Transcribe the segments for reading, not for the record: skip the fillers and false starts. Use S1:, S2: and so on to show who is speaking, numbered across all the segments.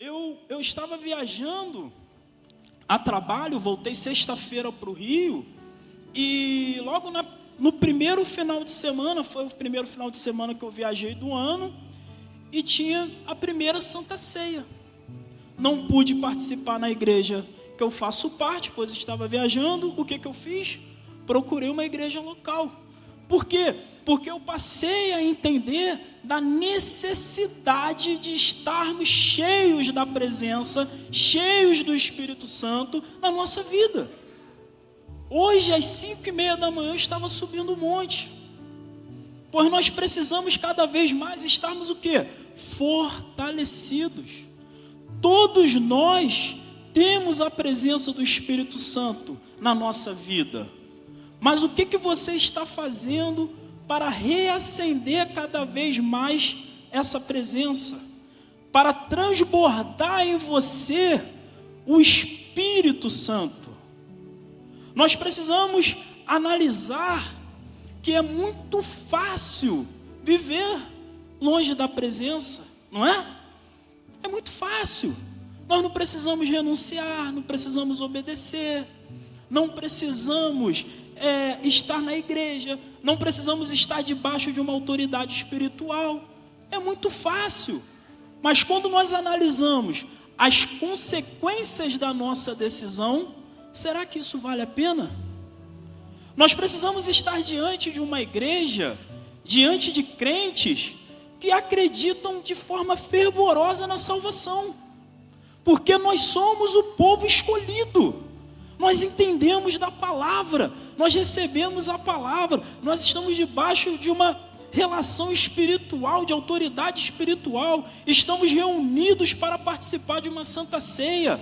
S1: Eu estava viajando a trabalho, voltei sexta-feira para o Rio, e logo no primeiro final de semana, foi o primeiro final de semana que eu viajei do ano, e tinha a primeira Santa Ceia. Não pude participar na igreja que eu faço parte, pois estava viajando. O que eu fiz? Procurei uma igreja local. Por quê? Porque eu passei a entender da necessidade de estarmos cheios da presença, cheios do Espírito Santo na nossa vida. Hoje, às 5:30 da manhã, eu estava subindo o monte, pois nós precisamos cada vez mais estarmos o quê? Fortalecidos. Todos nós temos a presença do Espírito Santo na nossa vida, mas o que você está fazendo para reacender cada vez mais essa presença, para transbordar em você o Espírito Santo? Nós precisamos analisar que é muito fácil viver longe da presença, não é? É muito fácil. Nós não precisamos renunciar, não precisamos obedecer, não precisamos estar na igreja, não precisamos estar debaixo de uma autoridade espiritual. É muito fácil. Mas quando nós analisamos as consequências da nossa decisão, será que isso vale a pena? Nós precisamos estar diante de uma igreja, diante de crentes que acreditam de forma fervorosa na salvação, porque nós somos o povo escolhido. Nós entendemos da palavra, nós recebemos a palavra, nós estamos debaixo de uma relação espiritual, de autoridade espiritual, estamos reunidos para participar de uma Santa Ceia.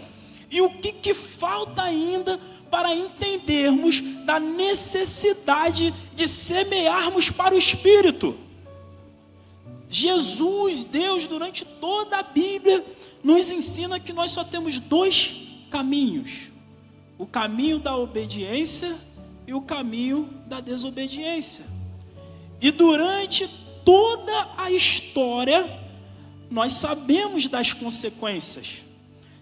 S1: E o que falta ainda para entendermos da necessidade de semearmos para o Espírito? Jesus, Deus, durante toda a Bíblia, nos ensina que nós só temos dois caminhos: o caminho da obediência e o caminho da desobediência. E durante toda a história, nós sabemos das consequências.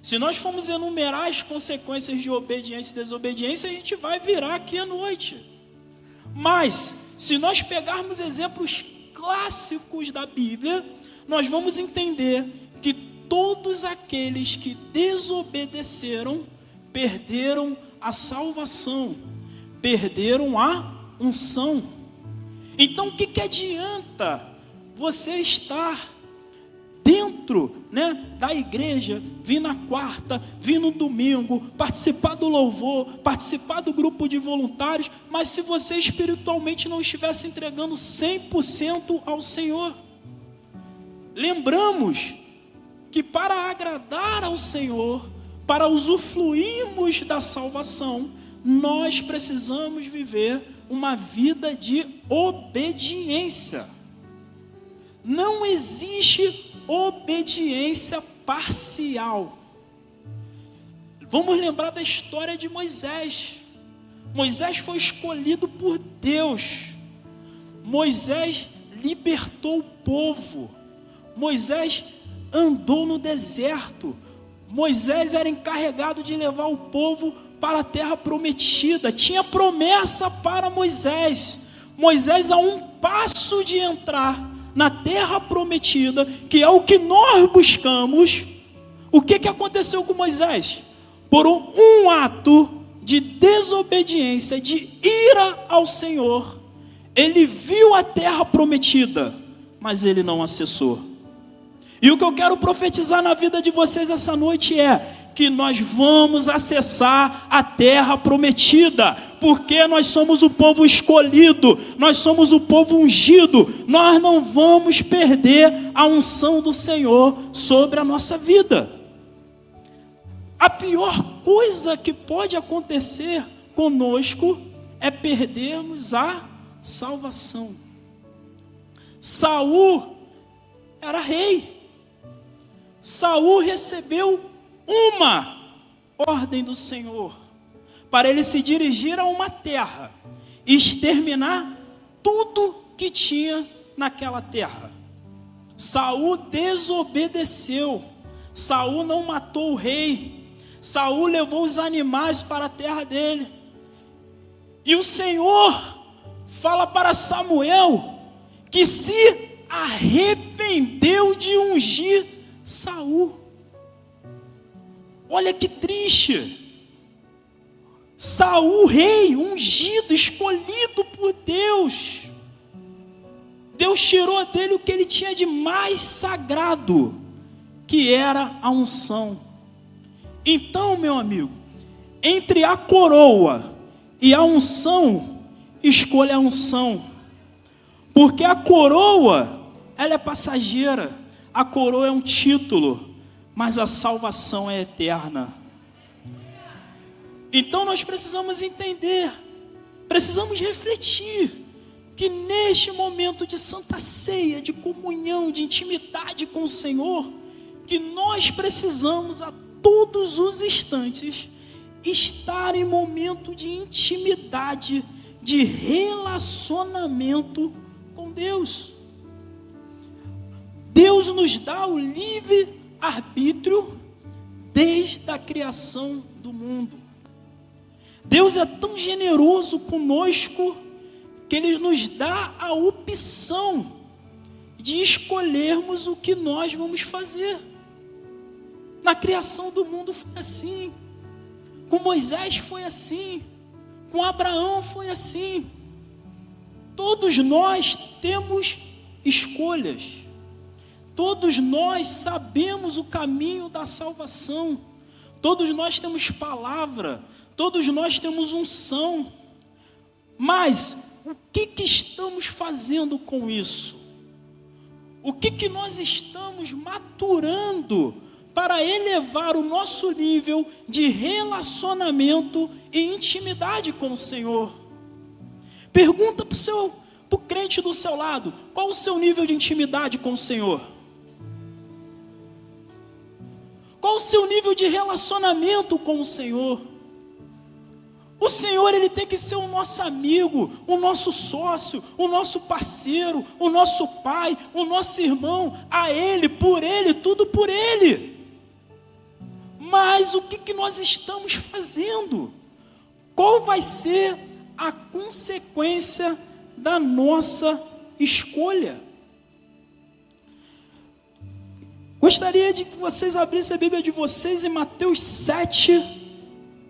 S1: Se nós formos enumerar as consequências de obediência e desobediência, a gente vai virar aqui à noite. Mas, se nós pegarmos exemplos clássicos da Bíblia, nós vamos entender que todos aqueles que desobedeceram perderam a salvação, perderam a unção. Então, o que adianta você estar dentro, da igreja, vir na quarta, vir no domingo, participar do louvor, participar do grupo de voluntários, mas se você espiritualmente não estivesse entregando 100% ao Senhor? Lembramos que para agradar ao Senhor, para usufruirmos da salvação, nós precisamos viver uma vida de obediência. Não existe obediência parcial. Vamos lembrar da história de Moisés. Moisés foi escolhido por Deus. Moisés libertou o povo. Moisés andou no deserto. Moisés era encarregado de levar o povo para a terra prometida. Tinha promessa para Moisés. Moisés, a um passo de entrar na terra prometida, que é o que nós buscamos, o que aconteceu com Moisés? Por um ato de desobediência, de ira ao Senhor, ele viu a terra prometida, mas ele não acessou. E o que eu quero profetizar na vida de vocês essa noite é que nós vamos acessar a terra prometida, porque nós somos o povo escolhido, nós somos o povo ungido. Nós não vamos perder a unção do Senhor sobre a nossa vida. A pior coisa que pode acontecer conosco é perdermos a salvação. Saul era rei. Saul recebeu uma ordem do Senhor para ele se dirigir a uma terra e exterminar tudo que tinha naquela terra. Saul desobedeceu. Saul não matou o rei. Saul levou os animais para a terra dele. E o Senhor fala para Samuel que se arrependeu de ungir Saul. Olha que triste. Saul, rei, ungido, escolhido por Deus. Deus tirou dele o que ele tinha de mais sagrado, que era a unção. Então, meu amigo, entre a coroa e a unção, escolha a unção. Porque a coroa, ela é passageira. A coroa é um título, mas a salvação é eterna. Então nós precisamos entender, precisamos refletir, que neste momento de santa ceia, de comunhão, de intimidade com o Senhor, que nós precisamos a todos os instantes estar em momento de intimidade, de relacionamento com Deus. Deus nos dá o livre arbítrio desde a criação do mundo. Deus é tão generoso conosco que Ele nos dá a opção de escolhermos o que nós vamos fazer. Na criação do mundo foi assim, com Moisés foi assim, com Abraão foi assim. Todos nós temos escolhas, todos nós sabemos o caminho da salvação, todos nós temos palavra, todos nós temos unção, mas o que estamos fazendo com isso? O que nós estamos maturando para elevar o nosso nível de relacionamento e intimidade com o Senhor? Pergunta para o crente do seu lado, qual o seu nível de intimidade com o Senhor? Qual o seu nível de relacionamento com o Senhor? O Senhor, Ele tem que ser o nosso amigo, o nosso sócio, o nosso parceiro, o nosso pai, o nosso irmão. A Ele, por Ele, tudo por Ele. Mas o que nós estamos fazendo? Qual vai ser a consequência da nossa escolha? Gostaria de que vocês abrissem a Bíblia de vocês em Mateus 7,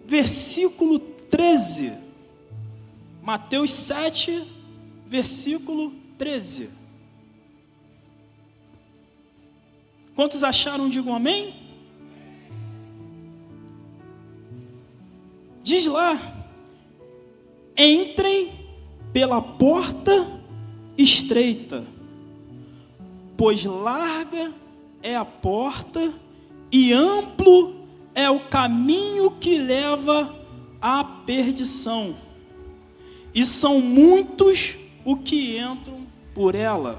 S1: versículo 13. Mateus 7, versículo 13. Quantos acharam? Digam amém. Diz lá: entrem pela porta estreita, pois larga é a porta e amplo é o caminho que leva à perdição, e são muitos o que entram por ela.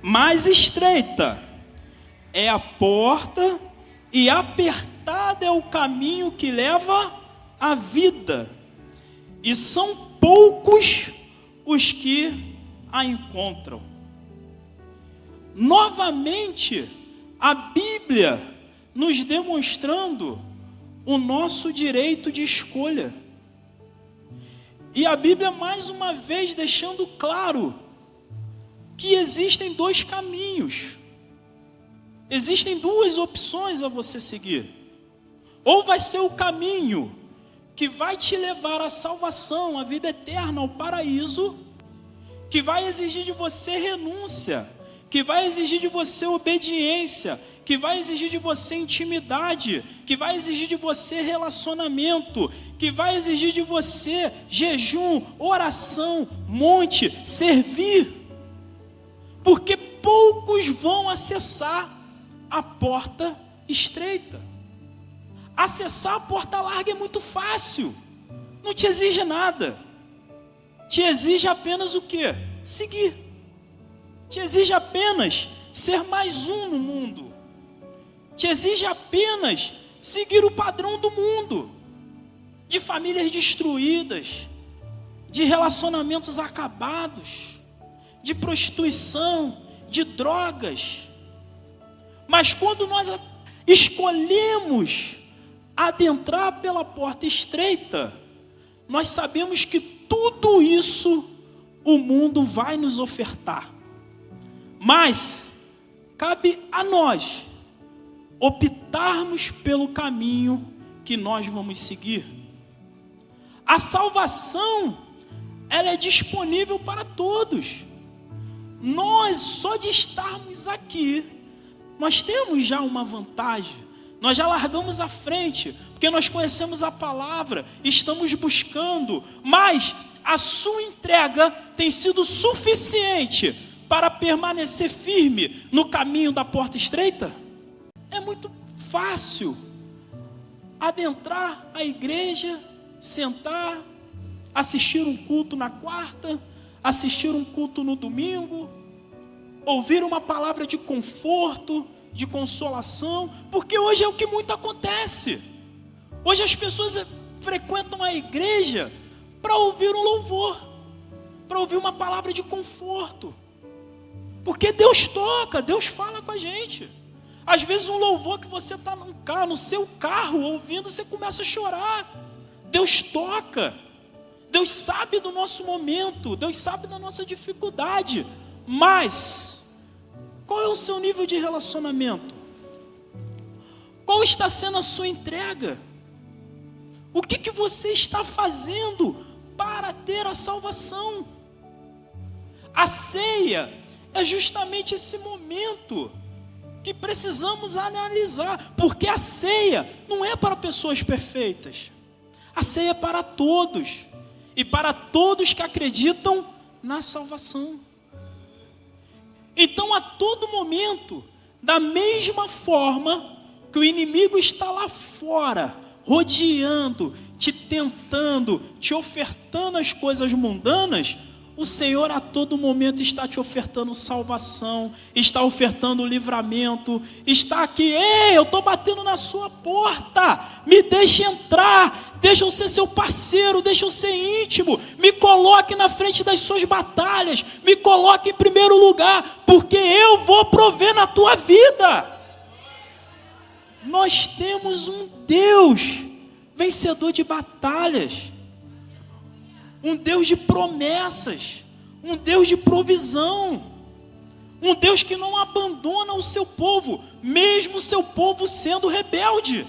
S1: Mais estreita é a porta e apertado é o caminho que leva à vida, e são poucos os que a encontram. Novamente, a Bíblia nos demonstrando o nosso direito de escolha. E a Bíblia mais uma vez deixando claro que existem dois caminhos. Existem duas opções a você seguir. Ou vai ser o caminho que vai te levar à salvação, à vida eterna, ao paraíso, que vai exigir de você renúncia, que vai exigir de você obediência, que vai exigir de você intimidade, que vai exigir de você relacionamento, que vai exigir de você jejum, oração, monte, servir. Porque poucos vão acessar a porta estreita. Acessar a porta larga é muito fácil, não te exige nada. Te exige apenas o quê? Seguir. Te exige apenas ser mais um no mundo. Te exige apenas seguir o padrão do mundo, de famílias destruídas, de relacionamentos acabados, de prostituição, de drogas. Mas quando nós escolhemos adentrar pela porta estreita, nós sabemos que tudo isso o mundo vai nos ofertar. Mas cabe a nós optarmos pelo caminho que nós vamos seguir. A salvação, ela é disponível para todos. Nós, só de estarmos aqui, nós temos já uma vantagem. Nós já largamos a frente, porque nós conhecemos a palavra, estamos buscando, mas a sua entrega tem sido suficiente para permanecer firme no caminho da porta estreita? É muito fácil adentrar a igreja, sentar, assistir um culto na quarta, assistir um culto no domingo, ouvir uma palavra de conforto, de consolação, porque hoje é o que muito acontece. Hoje as pessoas frequentam a igreja para ouvir um louvor, para ouvir uma palavra de conforto, porque Deus toca, Deus fala com a gente. Às vezes um louvor que você está no seu carro ouvindo, você começa a chorar. Deus toca, Deus sabe do nosso momento, Deus sabe da nossa dificuldade, mas qual é o seu nível de relacionamento? Qual está sendo a sua entrega? O que você está fazendo para ter a salvação? A ceia é justamente esse momento que precisamos analisar, porque a ceia não é para pessoas perfeitas. A ceia é para todos, e para todos que acreditam na salvação. Então, a todo momento, da mesma forma que o inimigo está lá fora, rodeando, te tentando, te ofertando as coisas mundanas, o Senhor a todo momento está te ofertando salvação, está ofertando livramento, está aqui, ei, eu estou batendo na sua porta, me deixe entrar, deixa eu ser seu parceiro, deixa eu ser íntimo, me coloque na frente das suas batalhas, me coloque em primeiro lugar, porque eu vou prover na tua vida. Nós temos um Deus vencedor de batalhas, um Deus de promessas, um Deus de provisão, um Deus que não abandona o seu povo, mesmo o seu povo sendo rebelde.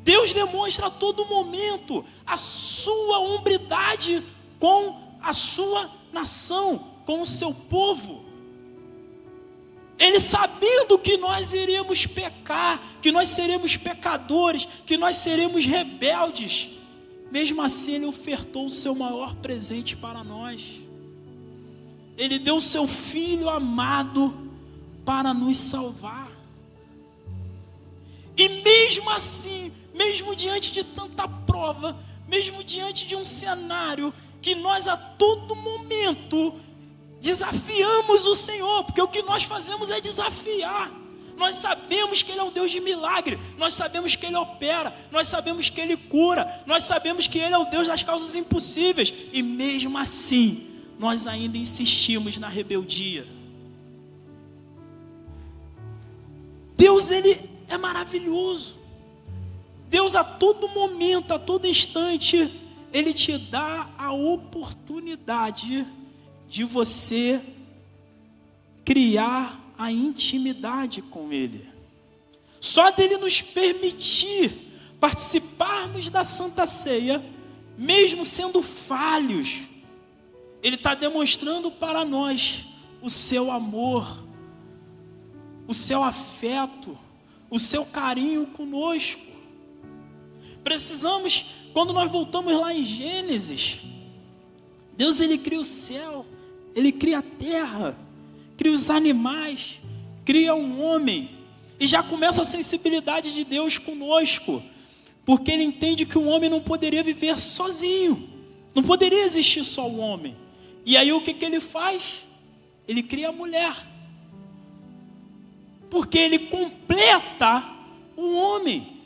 S1: Deus demonstra a todo momento a sua hombridade com a sua nação, com o seu povo. Ele, sabendo que nós iríamos pecar, que nós seremos pecadores, que nós seremos rebeldes, mesmo assim Ele ofertou o seu maior presente para nós. Ele deu o seu Filho amado para nos salvar. E mesmo assim, mesmo diante de tanta prova, mesmo diante de um cenário que nós a todo momento desafiamos o Senhor, porque o que nós fazemos é desafiar. Nós sabemos que Ele é um Deus de milagre, nós sabemos que Ele opera, nós sabemos que Ele cura, nós sabemos que Ele é o Deus das causas impossíveis, e mesmo assim, nós ainda insistimos na rebeldia. Deus, Ele é maravilhoso. Deus a todo momento, a todo instante, Ele te dá a oportunidade de você criar a intimidade com Ele. Só dele nos permitir participarmos da Santa Ceia, mesmo sendo falhos, Ele está demonstrando para nós o seu amor, o seu afeto, o seu carinho conosco. Precisamos, quando nós voltamos lá em Gênesis, Deus, Ele cria o céu, Ele cria a terra, cria os animais, cria um homem, e já começa a sensibilidade de Deus conosco, porque Ele entende que o homem não poderia viver sozinho, não poderia existir só o homem. E aí o que Ele faz? Ele cria a mulher, porque Ele completa o homem.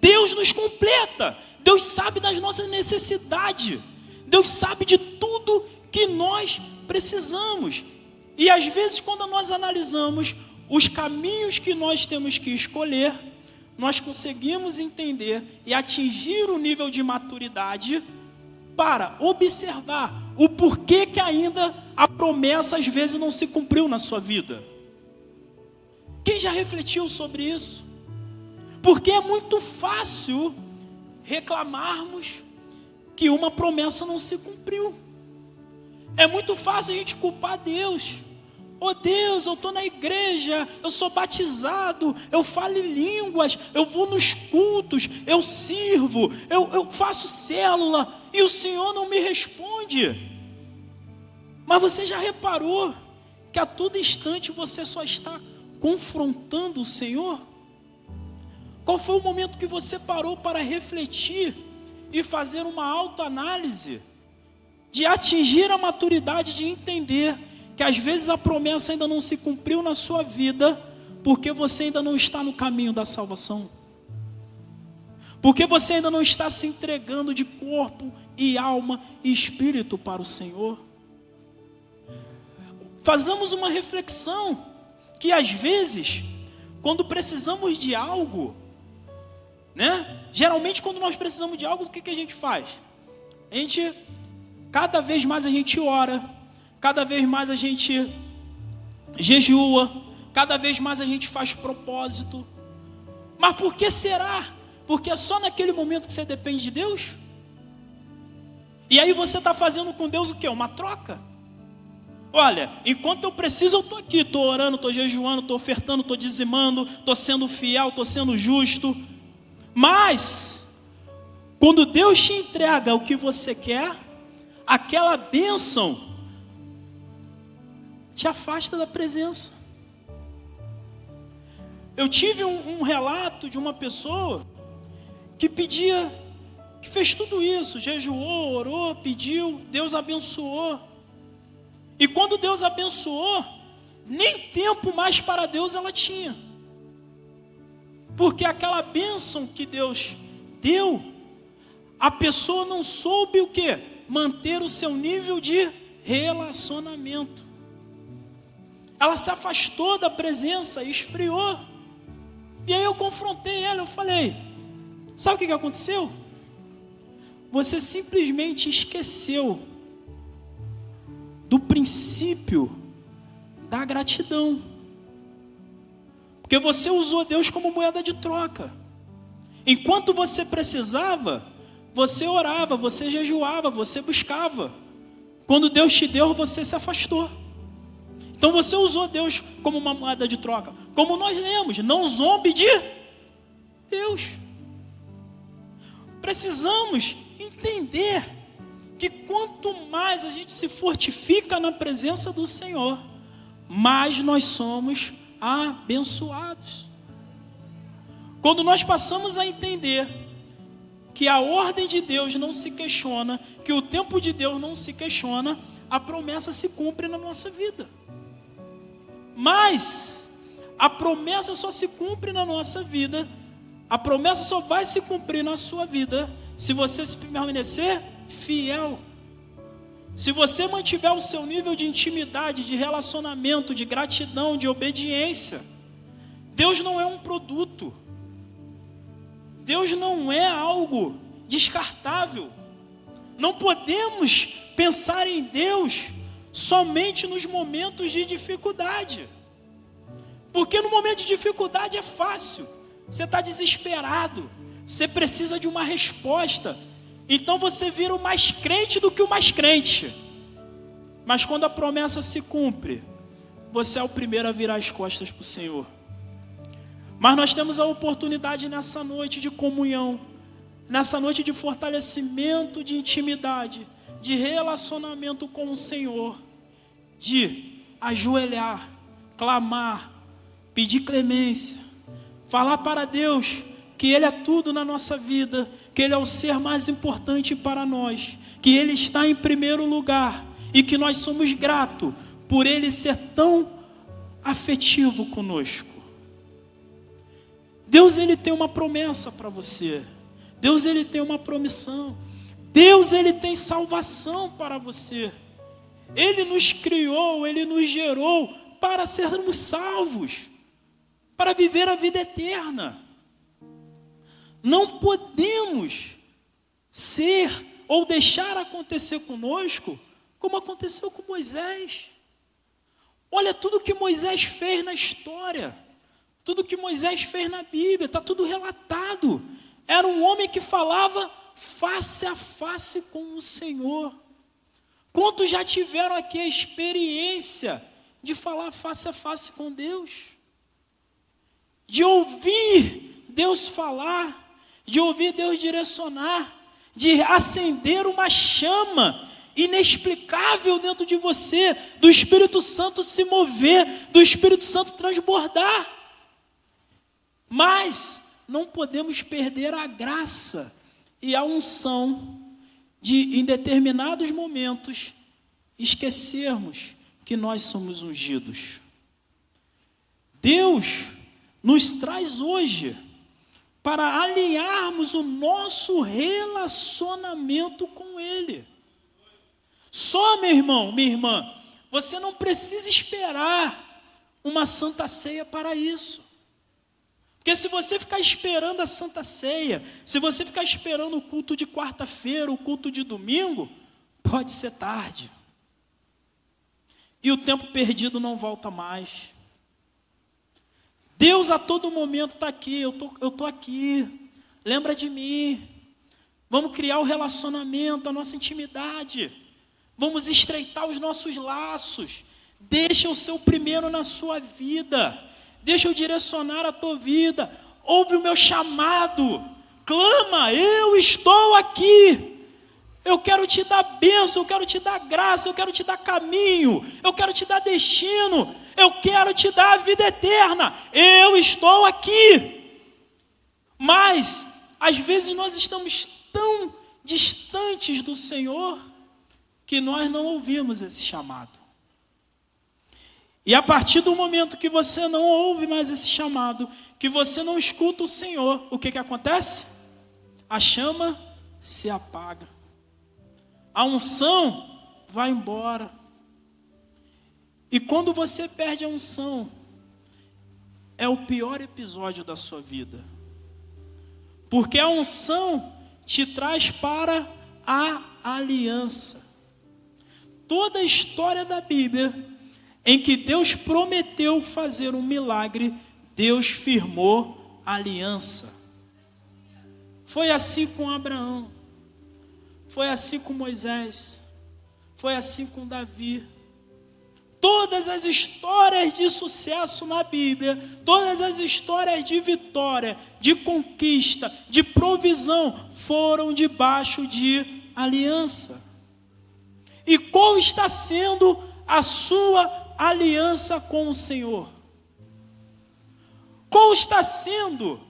S1: Deus nos completa, Deus sabe das nossas necessidades, Deus sabe de tudo que nós precisamos. E às vezes, quando nós analisamos os caminhos que nós temos que escolher, nós conseguimos entender e atingir o nível de maturidade para observar o porquê que ainda a promessa às vezes não se cumpriu na sua vida. Quem já refletiu sobre isso? Porque é muito fácil reclamarmos que uma promessa não se cumpriu. É muito fácil a gente culpar Deus. Oh Deus, eu estou na igreja, eu sou batizado, eu falo em línguas, eu vou nos cultos, eu sirvo, eu faço célula e o Senhor não me responde. Mas você já reparou que a todo instante você só está confrontando o Senhor? Qual foi o momento que você parou para refletir e fazer uma autoanálise, de atingir a maturidade de entender que às vezes a promessa ainda não se cumpriu na sua vida, porque você ainda não está no caminho da salvação? Porque você ainda não está se entregando de corpo e alma e espírito para o Senhor? Façamos uma reflexão, que às vezes, quando precisamos de algo, geralmente quando nós precisamos de algo, o que a gente faz? Cada vez mais a gente ora, cada vez mais a gente jejua, cada vez mais a gente faz propósito. Mas por que será? Porque é só naquele momento que você depende de Deus? E aí você está fazendo com Deus o quê? Uma troca? Olha, enquanto eu preciso, eu estou aqui, estou orando, estou jejuando, estou ofertando, estou dizimando, estou sendo fiel, estou sendo justo. Mas, quando Deus te entrega o que você quer, aquela bênção te afasta da presença. Eu tive um relato de uma pessoa que pedia, que fez tudo isso, jejuou, orou, pediu, Deus abençoou. E quando Deus abençoou, nem tempo mais para Deus ela tinha. Porque aquela bênção que Deus deu, a pessoa não soube o quê? Manter o seu nível de relacionamento. Ela se afastou da presença, esfriou. E aí eu confrontei ela, eu falei, sabe o que aconteceu? Você simplesmente esqueceu do princípio da gratidão. Porque você usou Deus como moeda de troca. Enquanto você precisava, você orava, você jejuava, você buscava. Quando Deus te deu, você se afastou. Então você usou Deus como uma moeda de troca. Como nós lemos, não zombe de Deus. Precisamos entender que quanto mais a gente se fortifica na presença do Senhor, mais nós somos abençoados. Quando nós passamos a entender que a ordem de Deus não se questiona, que o tempo de Deus não se questiona, a promessa se cumpre na nossa vida. Mas a promessa só se cumpre na nossa vida, a promessa só vai se cumprir na sua vida se você se permanecer fiel. Se você mantiver o seu nível de intimidade, de relacionamento, de gratidão, de obediência. Deus não é um produto. Deus não é algo descartável. Não podemos pensar em Deus somente nos momentos de dificuldade. Porque no momento de dificuldade é fácil. Você está desesperado. Você precisa de uma resposta. Então você vira o mais crente do que o mais crente. Mas quando a promessa se cumpre, você é o primeiro a virar as costas para o Senhor. Mas nós temos a oportunidade nessa noite de comunhão, nessa noite de fortalecimento de intimidade, de relacionamento com o Senhor, de ajoelhar, clamar, pedir clemência, falar para Deus que Ele é tudo na nossa vida, que Ele é o ser mais importante para nós, que Ele está em primeiro lugar e que nós somos gratos por Ele ser tão afetivo conosco. Deus, Ele tem uma promessa para você. Deus, Ele tem uma promissão. Deus, Ele tem salvação para você. Ele nos criou, Ele nos gerou para sermos salvos. para viver a vida eterna. Não podemos ser ou deixar acontecer conosco como aconteceu com Moisés. Olha tudo que Moisés fez na história, tudo que Moisés fez na Bíblia, está tudo relatado. Era um homem que falava face a face com o Senhor. Quantos já tiveram aqui a experiência de falar face a face com Deus? De ouvir Deus falar, de ouvir Deus direcionar, de acender uma chama inexplicável dentro de você, do Espírito Santo se mover, do Espírito Santo transbordar. Mas não podemos perder a graça e a unção de, em determinados momentos, esquecermos que nós somos ungidos. Deus nos traz hoje para alinharmos o nosso relacionamento com Ele. Só, meu irmão, minha irmã, você não precisa esperar uma Santa Ceia para isso. Porque se você ficar esperando a Santa Ceia, se você ficar esperando o culto de quarta-feira, o culto de domingo, pode ser tarde. E o tempo perdido não volta mais. Deus a todo momento está aqui, eu tô aqui, lembra de mim. Vamos criar o relacionamento, a nossa intimidade. Vamos estreitar os nossos laços. Deixa eu ser o primeiro na sua vida. Deixa eu direcionar a tua vida. Ouve o meu chamado. Clama, eu estou aqui. Eu quero te dar bênção, eu quero te dar graça, eu quero te dar caminho, eu quero te dar destino, eu quero te dar a vida eterna. Eu estou aqui. Mas, às vezes nós estamos tão distantes do Senhor que nós não ouvimos esse chamado. E a partir do momento que você não ouve mais esse chamado, que você não escuta o Senhor, o que acontece? A chama se apaga. A unção vai embora. E quando você perde a unção, é o pior episódio da sua vida. Porque a unção te traz para a aliança. Toda a história da Bíblia em que Deus prometeu fazer um milagre, Deus firmou a aliança. Foi assim com Abraão, foi assim com Moisés, foi assim com Davi. Todas as histórias de sucesso na Bíblia, todas as histórias de vitória, de conquista, de provisão, foram debaixo de aliança. E qual está sendo a sua aliança com o Senhor? Qual está sendo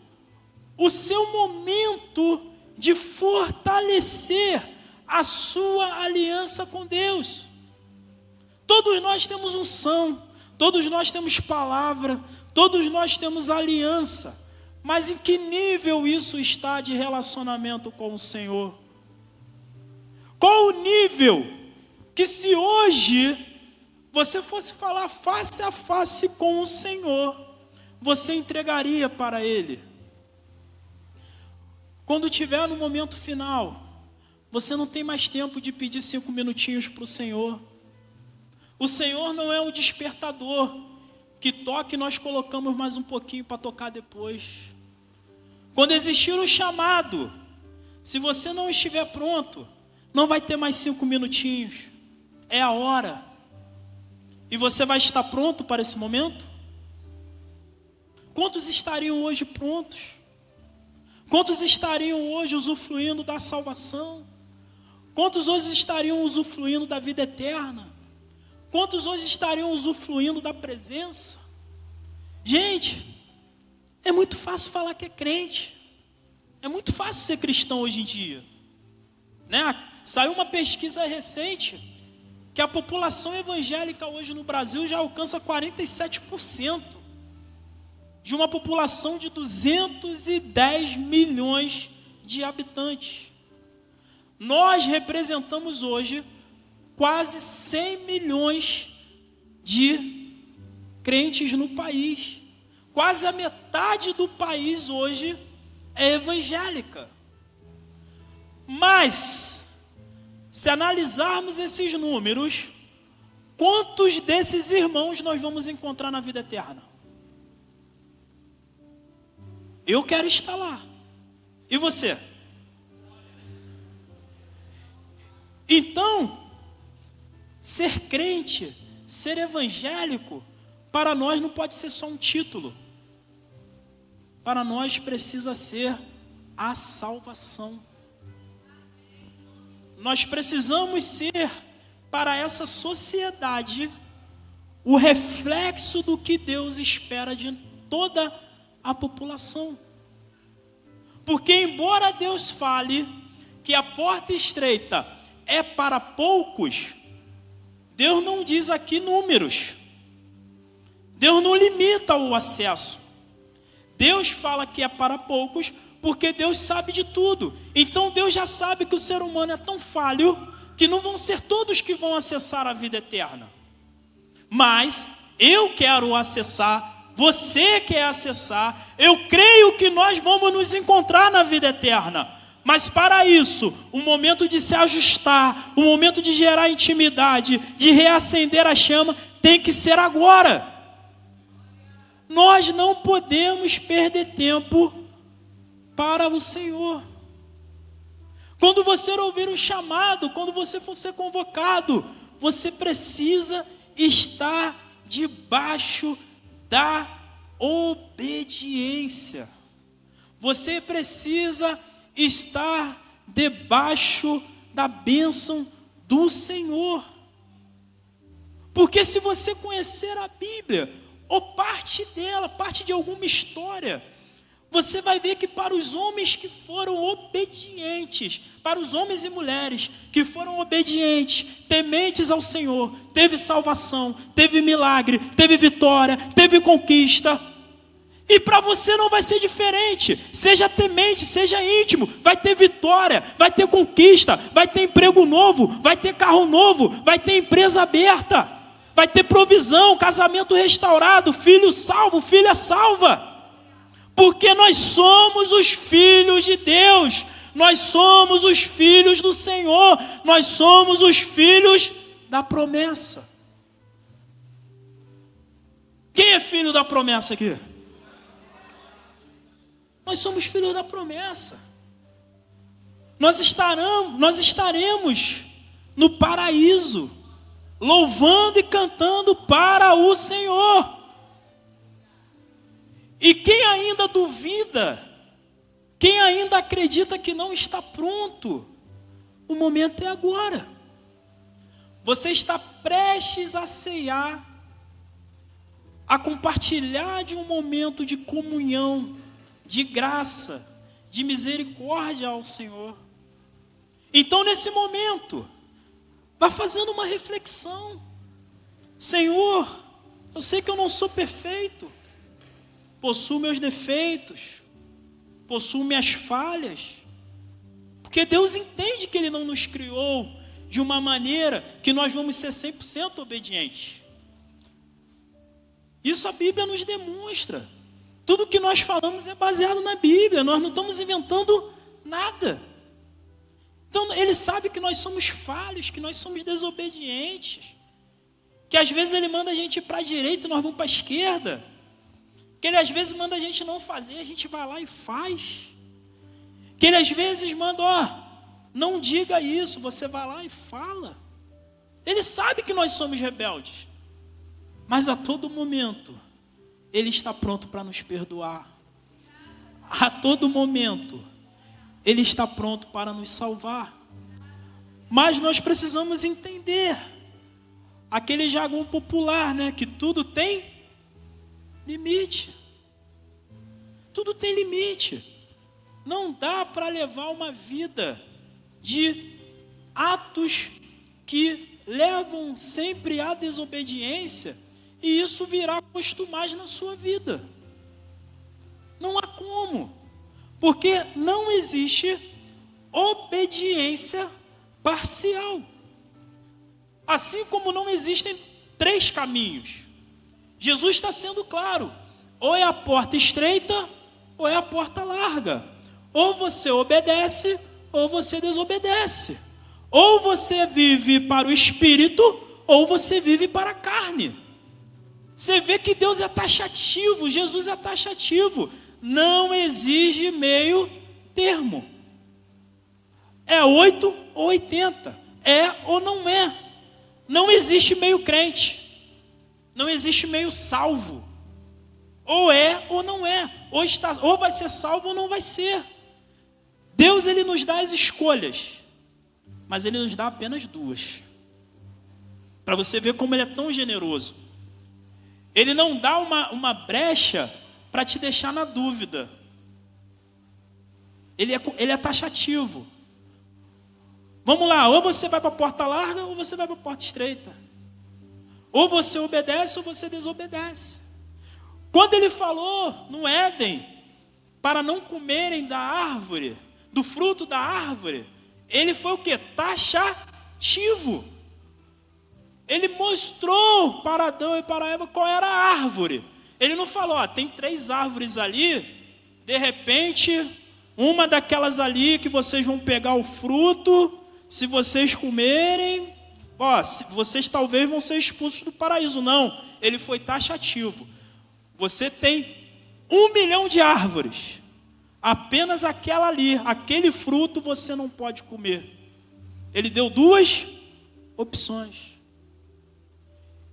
S1: o seu momento de fortalecer a sua aliança com Deus? Todos nós temos unção, todos nós temos palavra, todos nós temos aliança, mas em que nível isso está de relacionamento com o Senhor? Qual o nível que, se hoje você fosse falar face a face com o Senhor, você entregaria para Ele? Quando tiver no momento final, você não tem mais tempo de pedir 5 minutinhos para o Senhor. O Senhor não é um despertador que toca e nós colocamos mais um pouquinho para tocar depois. Quando existir o chamado, se você não estiver pronto, não vai ter mais 5 minutinhos. É a hora. E você vai estar pronto para esse momento? Quantos estariam hoje prontos? Quantos estariam hoje usufruindo da salvação? Quantos hoje estariam usufruindo da vida eterna? Quantos hoje estariam usufruindo da presença? Gente, é muito fácil falar que é crente. É muito fácil ser cristão hoje em dia, né? Saiu uma pesquisa recente que a população evangélica hoje no Brasil já alcança 47% de uma população de 210 milhões de habitantes. Nós representamos hoje quase 100 milhões de crentes no país. quase a metade do país hoje é evangélica. Mas, se analisarmos esses números, quantos desses irmãos nós vamos encontrar na vida eterna? Eu quero estar lá. E você? Então, ser crente, ser evangélico, para nós não pode ser só um título. Para nós precisa ser a salvação. Nós precisamos ser, para essa sociedade, o reflexo do que Deus espera de toda a população. Porque embora Deus fale que a porta estreita é para poucos, Deus não diz aqui números. Deus não limita o acesso. Deus fala que é para poucos, porque Deus sabe de tudo. Então Deus já sabe que o ser humano é tão falho, que não vão ser todos que vão acessar a vida eterna. Mas eu quero acessar, você quer acessar, eu creio que nós vamos nos encontrar na vida eterna. Mas para isso, o momento de se ajustar, o momento de gerar intimidade, de reacender a chama, tem que ser agora. Nós não podemos perder tempo para o Senhor. Quando você ouvir um chamado, quando você for ser convocado, você precisa estar debaixo da obediência. Você precisa estar debaixo da bênção do Senhor. Porque se você conhecer a Bíblia, ou parte dela, parte de alguma história, você vai ver que para os homens que foram obedientes, para os homens e mulheres que foram obedientes, tementes ao Senhor, teve salvação, teve milagre, teve vitória, teve conquista. E para você não vai ser diferente. Seja temente, seja íntimo, vai ter vitória, vai ter conquista, vai ter emprego novo, vai ter carro novo, vai ter empresa aberta, vai ter provisão, casamento restaurado, filho salvo, filha salva. Porque nós somos os filhos de Deus, nós somos os filhos do Senhor, nós somos os filhos da promessa. Quem é filho da promessa aqui? Nós somos filhos da promessa. Nós estaremos no paraíso, louvando e cantando para o Senhor. E quem ainda duvida, quem ainda acredita que não está pronto, o momento é agora. Você está prestes a ceiar, a compartilhar de um momento de comunhão, de graça, de misericórdia ao Senhor. Então, nesse momento, vá fazendo uma reflexão. Senhor, eu sei que eu não sou perfeito, possuo meus defeitos, possuo minhas falhas, porque Deus entende que Ele não nos criou de uma maneira que nós vamos ser 100% obedientes. Isso a Bíblia nos demonstra. Tudo que nós falamos é baseado na Bíblia, nós não estamos inventando nada. Então Ele sabe que nós somos falhos, que nós somos desobedientes, que às vezes Ele manda a gente ir para a direita e nós vamos para a esquerda, que Ele às vezes manda a gente não fazer, a gente vai lá e faz, que Ele às vezes manda, não diga isso, você vai lá e fala. Ele sabe que nós somos rebeldes, mas a todo momento Ele está pronto para nos perdoar. A todo momento Ele está pronto para nos salvar. Mas nós precisamos entender aquele jargão popular, né? Que tudo tem limite. Tudo tem limite. Não dá para levar uma vida de atos que levam sempre à desobediência e isso virá costumagem na sua vida. Não há como, porque não existe obediência parcial. Assim como não existem 3 caminhos. Jesus está sendo claro, ou é a porta estreita, ou é a porta larga. Ou você obedece, ou você desobedece. Ou você vive para o Espírito, ou você vive para a carne. Você vê que Deus é taxativo, Jesus é taxativo. Não exige meio termo. É 8 ou 80. É ou não é. Não existe meio crente. Não existe meio salvo. Ou é ou não é. Ou vai ser salvo ou não vai ser. Deus, ele nos dá as escolhas. Mas ele nos dá apenas duas. Para você ver como ele é tão generoso. Ele não dá uma brecha para te deixar na dúvida. Ele é taxativo. Vamos lá, ou você vai para a porta larga, ou você vai para a porta estreita. Ou você obedece, ou você desobedece. Quando ele falou no Éden, para não comerem da árvore, do fruto da árvore, ele foi o quê? Taxativo. Ele mostrou para Adão e para Eva qual era a árvore. Ele não falou, tem 3 árvores ali, de repente, uma daquelas ali que vocês vão pegar o fruto, se vocês comerem, vocês talvez vão ser expulsos do paraíso. Não, ele foi taxativo. Você tem 1 milhão de árvores, apenas aquela ali, aquele fruto você não pode comer. Ele deu 2 opções.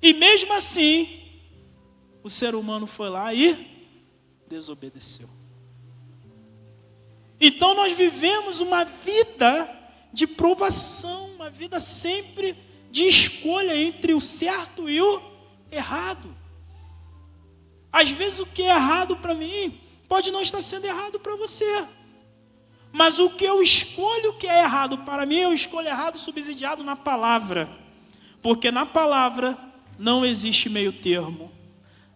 S1: E mesmo assim, o ser humano foi lá e desobedeceu. Então nós vivemos uma vida de provação, uma vida sempre de escolha entre o certo e o errado. Às vezes o que é errado para mim pode não estar sendo errado para você. Mas o que eu escolho que é errado para mim, eu escolho errado subsidiado na palavra. Porque na palavra não existe meio termo.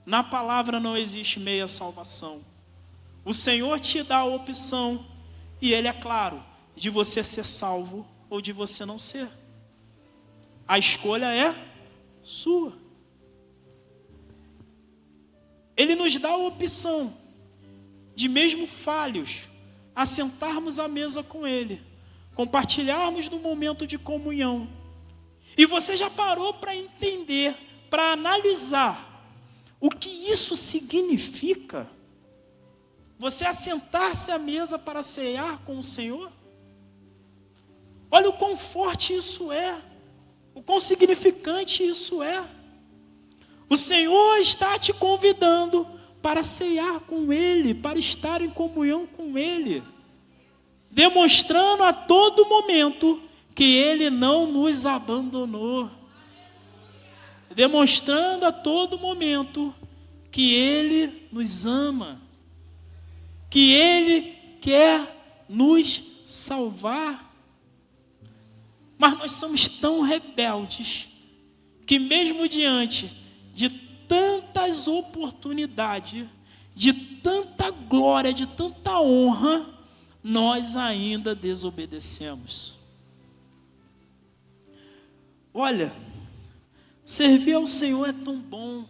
S1: Na palavra não existe meia salvação. O Senhor te dá a opção, e Ele é claro, de você ser salvo ou de você não ser. A escolha é sua. Ele nos dá a opção de, mesmo falhos, assentarmos à mesa com Ele, compartilharmos no momento de comunhão. E você já parou para entender, para analisar o que isso significa? Você assentar-se à mesa para cear com o Senhor? Olha o quão forte isso é, o quão significante isso é. O Senhor está te convidando para cear com Ele, para estar em comunhão com Ele, demonstrando a todo momento que Ele não nos abandonou, demonstrando a todo momento que Ele nos ama, que Ele quer nos salvar. Mas nós somos tão rebeldes que mesmo diante de tantas oportunidades, de tanta glória, de tanta honra, nós ainda desobedecemos. Olha, servir ao Senhor é tão bom,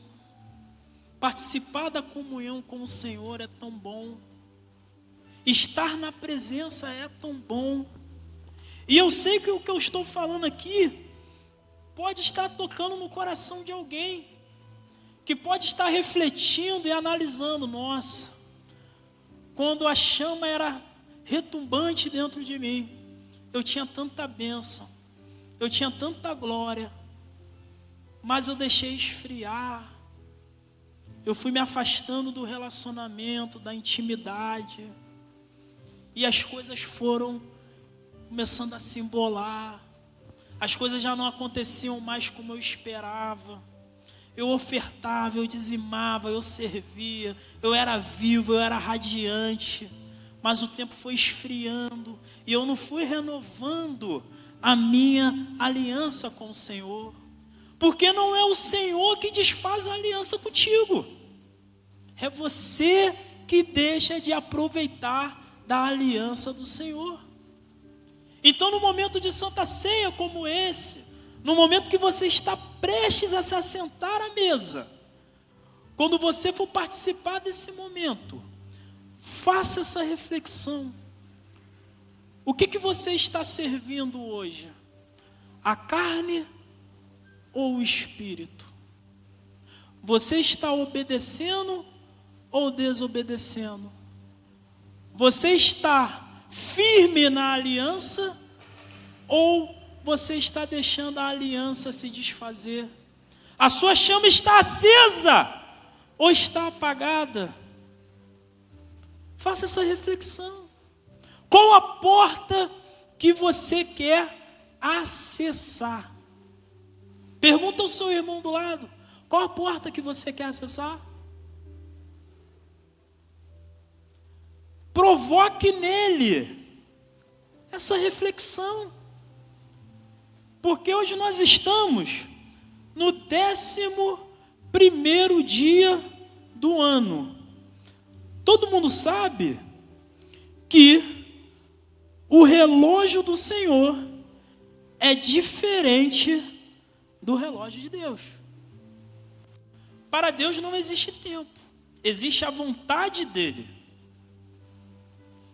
S1: participar da comunhão com o Senhor é tão bom, estar na presença é tão bom. E eu sei que o que eu estou falando aqui pode estar tocando no coração de alguém, que pode estar refletindo e analisando, nossa, quando a chama era retumbante dentro de mim, eu tinha tanta bênção, eu tinha tanta glória, mas eu deixei esfriar, eu fui me afastando do relacionamento, da intimidade, e as coisas foram começando a se embolar, as coisas já não aconteciam mais como eu esperava. Eu ofertava, eu dizimava, eu servia, eu era vivo, eu era radiante, mas o tempo foi esfriando e eu não fui renovando a minha aliança com o Senhor, porque não é o Senhor que desfaz a aliança contigo, é você que deixa de aproveitar da aliança do Senhor. Então, no momento de Santa Ceia como esse, no momento que você está prestes a se assentar à mesa, quando você for participar desse momento, faça essa reflexão. O que você está servindo hoje? A carne ou o espírito? Você está obedecendo ou desobedecendo? Você está firme na aliança ou você está deixando a aliança se desfazer? A sua chama está acesa ou está apagada? Faça essa reflexão. Qual a porta que você quer acessar? Pergunta ao seu irmão do lado: qual a porta que você quer acessar? Provoque nele essa reflexão. Porque hoje nós estamos no 11º dia do ano. Todo mundo sabe que o relógio do Senhor é diferente do relógio de Deus. Para Deus não existe tempo, existe a vontade dele.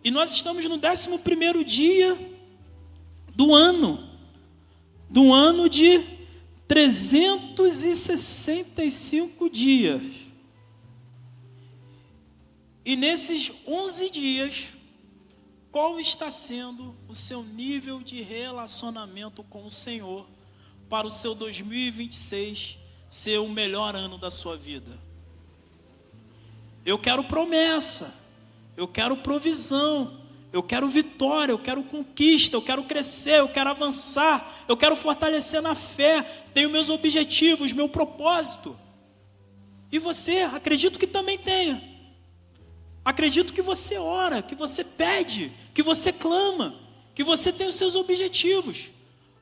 S1: E nós estamos no 11º dia do ano de 365 dias. E nesses 11 dias, qual está sendo o seu nível de relacionamento com o Senhor para o seu 2026 ser o melhor ano da sua vida? Eu quero promessa, eu quero provisão, eu quero vitória, eu quero conquista, eu quero crescer, eu quero avançar, eu quero fortalecer na fé, tenho meus objetivos, meu propósito. E você, acredito que também tenha. Acredito que você ora, que você pede, que você clama, que você tem os seus objetivos.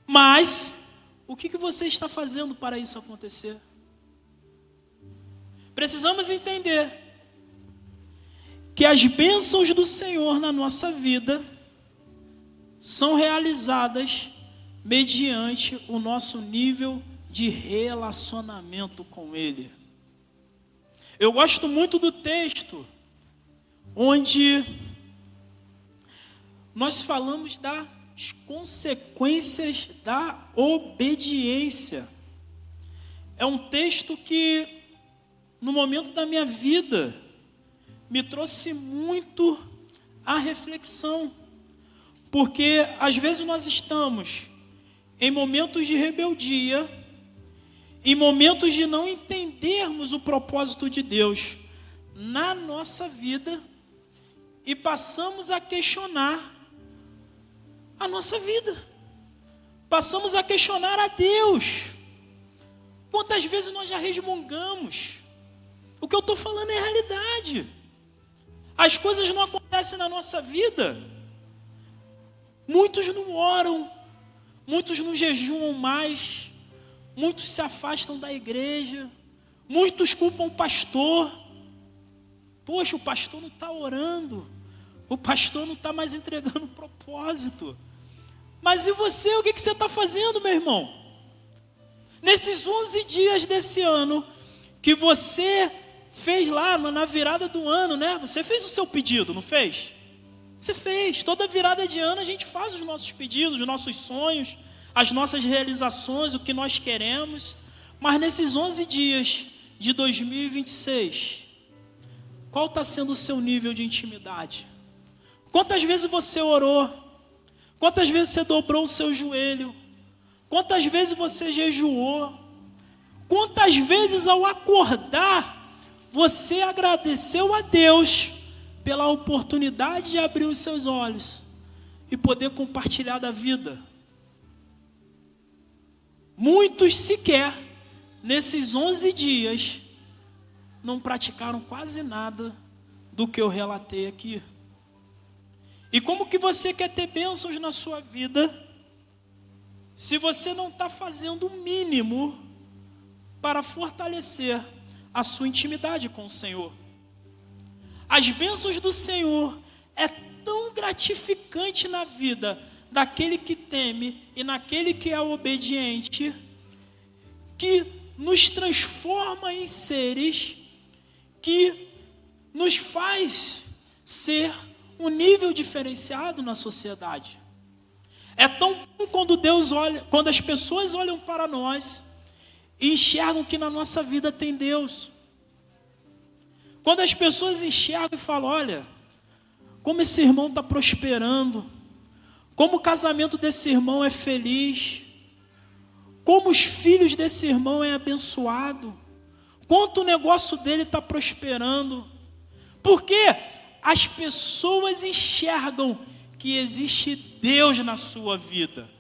S1: Mas, o que você está fazendo para isso acontecer? Precisamos entender que as bênçãos do Senhor na nossa vida são realizadas mediante o nosso nível de relacionamento com Ele. Eu gosto muito do texto onde nós falamos das consequências da obediência. É um texto que, no momento da minha vida, me trouxe muito à reflexão, porque às vezes nós estamos em momentos de rebeldia, em momentos de não entendermos o propósito de Deus na nossa vida, e passamos a questionar a nossa vida, passamos a questionar a Deus. Quantas vezes nós já resmungamos? O que eu estou falando é realidade. As coisas não acontecem na nossa vida. Muitos não oram, muitos não jejuam mais, muitos se afastam da igreja, muitos culpam o pastor. Poxa, o pastor não está orando, o pastor não está mais entregando propósito. Mas e você, o que você está fazendo, meu irmão? Nesses 11 dias desse ano, que você fez lá na virada do ano, né? Você fez o seu pedido, não fez? Você fez. Toda virada de ano a gente faz os nossos pedidos, os nossos sonhos, as nossas realizações, o que nós queremos. Mas nesses 11 dias de 2026, qual está sendo o seu nível de intimidade? Quantas vezes você orou? Quantas vezes você dobrou o seu joelho? Quantas vezes você jejuou? Quantas vezes ao acordar, você agradeceu a Deus pela oportunidade de abrir os seus olhos e poder compartilhar da vida? Muitos sequer, nesses 11 dias, não praticaram quase nada do que eu relatei aqui. E como que você quer ter bênçãos na sua vida, se você não está fazendo o mínimo para fortalecer a sua intimidade com o Senhor? As bênçãos do Senhor é tão gratificante na vida daquele que teme e naquele que é obediente, que nos transforma em seres que nos faz ser um nível diferenciado na sociedade. É tão bom quando as pessoas olham para nós e enxergam que na nossa vida tem Deus. Quando as pessoas enxergam e falam, olha, como esse irmão está prosperando, como o casamento desse irmão é feliz, como os filhos desse irmão é abençoado, quanto o negócio dele está prosperando. Porque as pessoas enxergam que existe Deus na sua vida.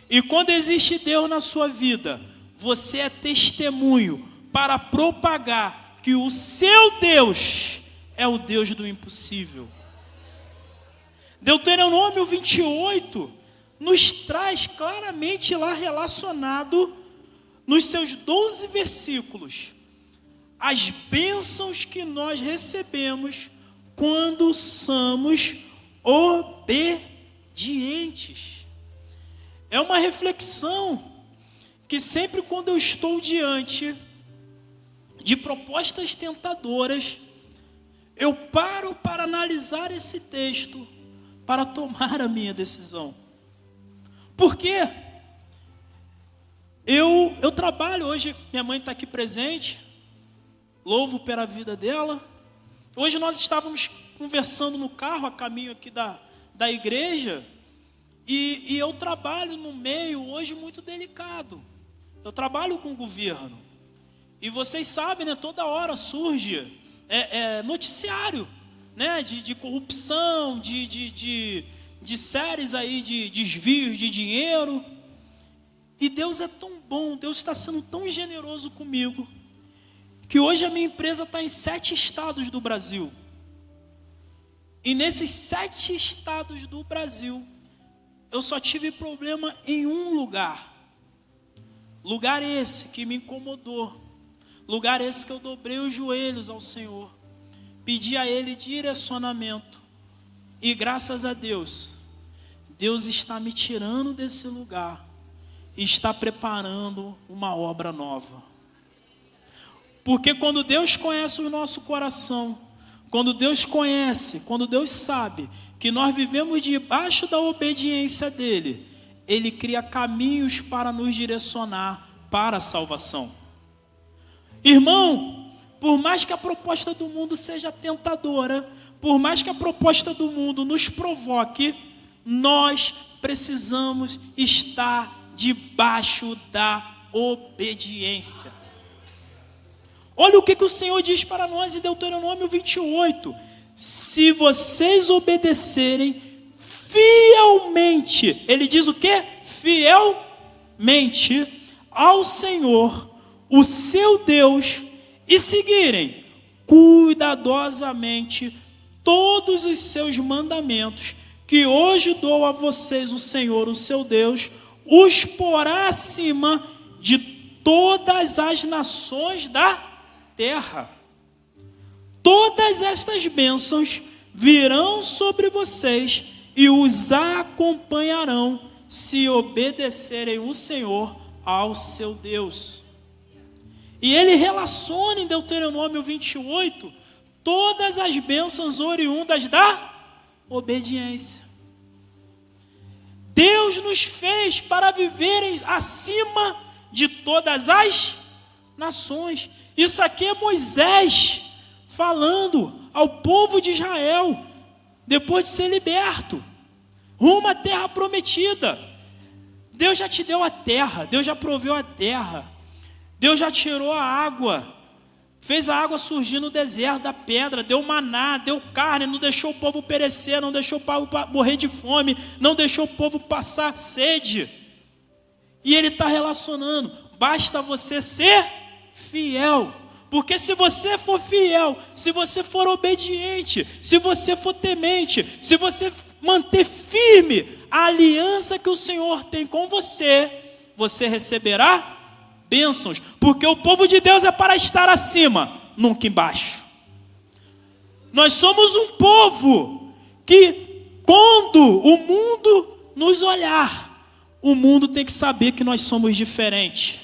S1: E quando existe Deus na sua vida, você é testemunho para propagar que o seu Deus é o Deus do impossível. Deuteronômio 28 nos traz claramente lá relacionado, nos seus 12 versículos, as bênçãos que nós recebemos quando somos obedientes. É uma reflexão que sempre quando eu estou diante de propostas tentadoras, eu paro para analisar esse texto, para tomar a minha decisão. Porque eu trabalho hoje, minha mãe está aqui presente, louvo pela vida dela. Hoje nós estávamos conversando no carro, a caminho aqui da igreja, e eu trabalho no meio hoje muito delicado. Eu trabalho com o governo. E vocês sabem, né, toda hora surge noticiário, né, de corrupção, de séries aí de desvios de dinheiro. E Deus é tão bom, Deus está sendo tão generoso comigo, que hoje a minha empresa está em 7 estados do Brasil. E nesses 7 estados do Brasil, eu só tive problema em um lugar. Lugar esse que me incomodou. Lugar esse que eu dobrei os joelhos ao Senhor. Pedi a Ele direcionamento. E graças a Deus, Deus está me tirando desse lugar e está preparando uma obra nova. Porque quando Deus conhece o nosso coração, quando Deus conhece, quando Deus sabe que nós vivemos debaixo da obediência dEle, Ele cria caminhos para nos direcionar para a salvação. Irmão, por mais que a proposta do mundo seja tentadora, por mais que a proposta do mundo nos provoque, nós precisamos estar debaixo da obediência. Olha o que o Senhor diz para nós em Deuteronômio 28. Se vocês obedecerem fielmente, ele diz o quê? Fielmente ao Senhor, o seu Deus, e seguirem cuidadosamente todos os seus mandamentos, que hoje dou a vocês o Senhor, o seu Deus, os porá acima de todas as nações da terra. Todas estas bênçãos virão sobre vocês e os acompanharão se obedecerem o Senhor ao seu Deus. E ele relaciona em Deuteronômio 28 todas as bênçãos oriundas da obediência. Deus nos fez para viverem acima de todas as nações. Isso aqui é Moisés falando ao povo de Israel, depois de ser liberto, rumo à terra prometida. Deus já te deu a terra, Deus já proveu a terra, Deus já tirou a água, fez a água surgir no deserto da pedra, deu maná, deu carne, não deixou o povo perecer, não deixou o povo morrer de fome, não deixou o povo passar sede. E ele está relacionando, basta você ser fiel. Porque se você for fiel, se você for obediente, se você for temente, se você manter firme a aliança que o Senhor tem com você, você receberá bênçãos. Porque o povo de Deus é para estar acima, nunca embaixo. Nós somos um povo que, quando o mundo nos olhar, o mundo tem que saber que nós somos diferentes.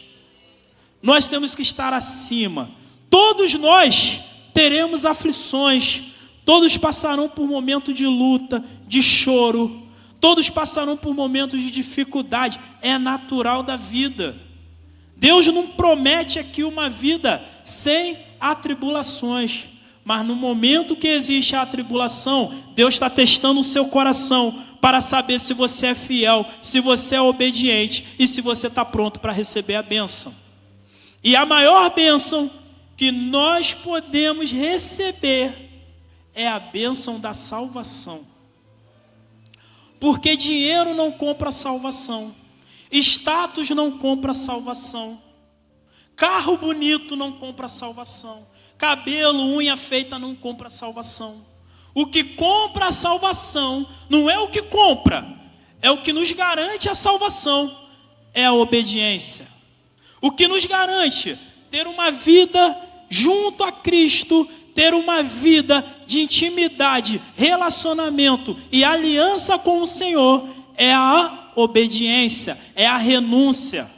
S1: Nós temos que estar acima. Todos nós teremos aflições, todos passarão por momentos de luta, de choro, todos passarão por momentos de dificuldade, é natural da vida. Deus não promete aqui uma vida sem atribulações, mas no momento que existe a atribulação, Deus está testando o seu coração para saber se você é fiel, se você é obediente e se você está pronto para receber a bênção. E a maior bênção que nós podemos receber é a bênção da salvação. Porque dinheiro não compra salvação, status não compra salvação, carro bonito não compra salvação, cabelo, unha feita não compra salvação. O que compra a salvação não é o que compra, é o que nos garante a salvação, é a obediência. O que nos garante ter uma vida junto a Cristo, ter uma vida de intimidade, relacionamento e aliança com o Senhor é a obediência, é a renúncia,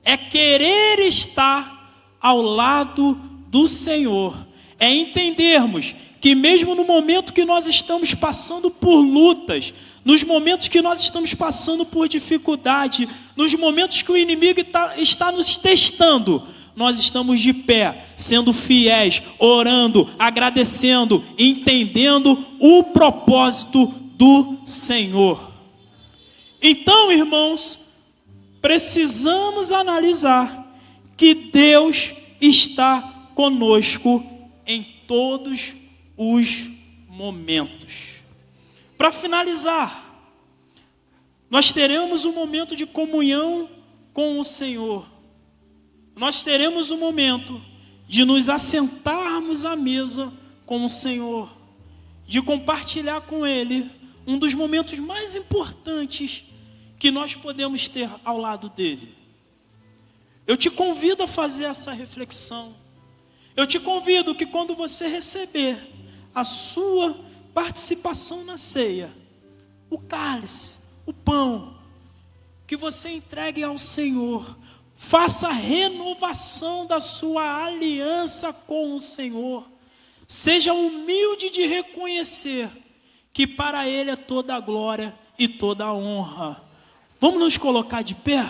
S1: é querer estar ao lado do Senhor, é entendermos que mesmo no momento que nós estamos passando por lutas, nos momentos que nós estamos passando por dificuldade, nos momentos que o inimigo está nos testando, nós estamos de pé, sendo fiéis, orando, agradecendo, entendendo o propósito do Senhor. Então, irmãos, precisamos analisar que Deus está conosco em todos os momentos. Para finalizar, nós teremos um momento de comunhão com o Senhor. Nós teremos um momento de nos assentarmos à mesa com o Senhor, de compartilhar com Ele um dos momentos mais importantes que nós podemos ter ao lado dEle. Eu te convido a fazer essa reflexão. Eu te convido que quando você receber a sua participação na ceia, o cálice, o pão, que você entregue ao Senhor, faça a renovação da sua aliança com o Senhor, seja humilde de reconhecer que para Ele é toda a glória e toda a honra. Vamos nos colocar de pé?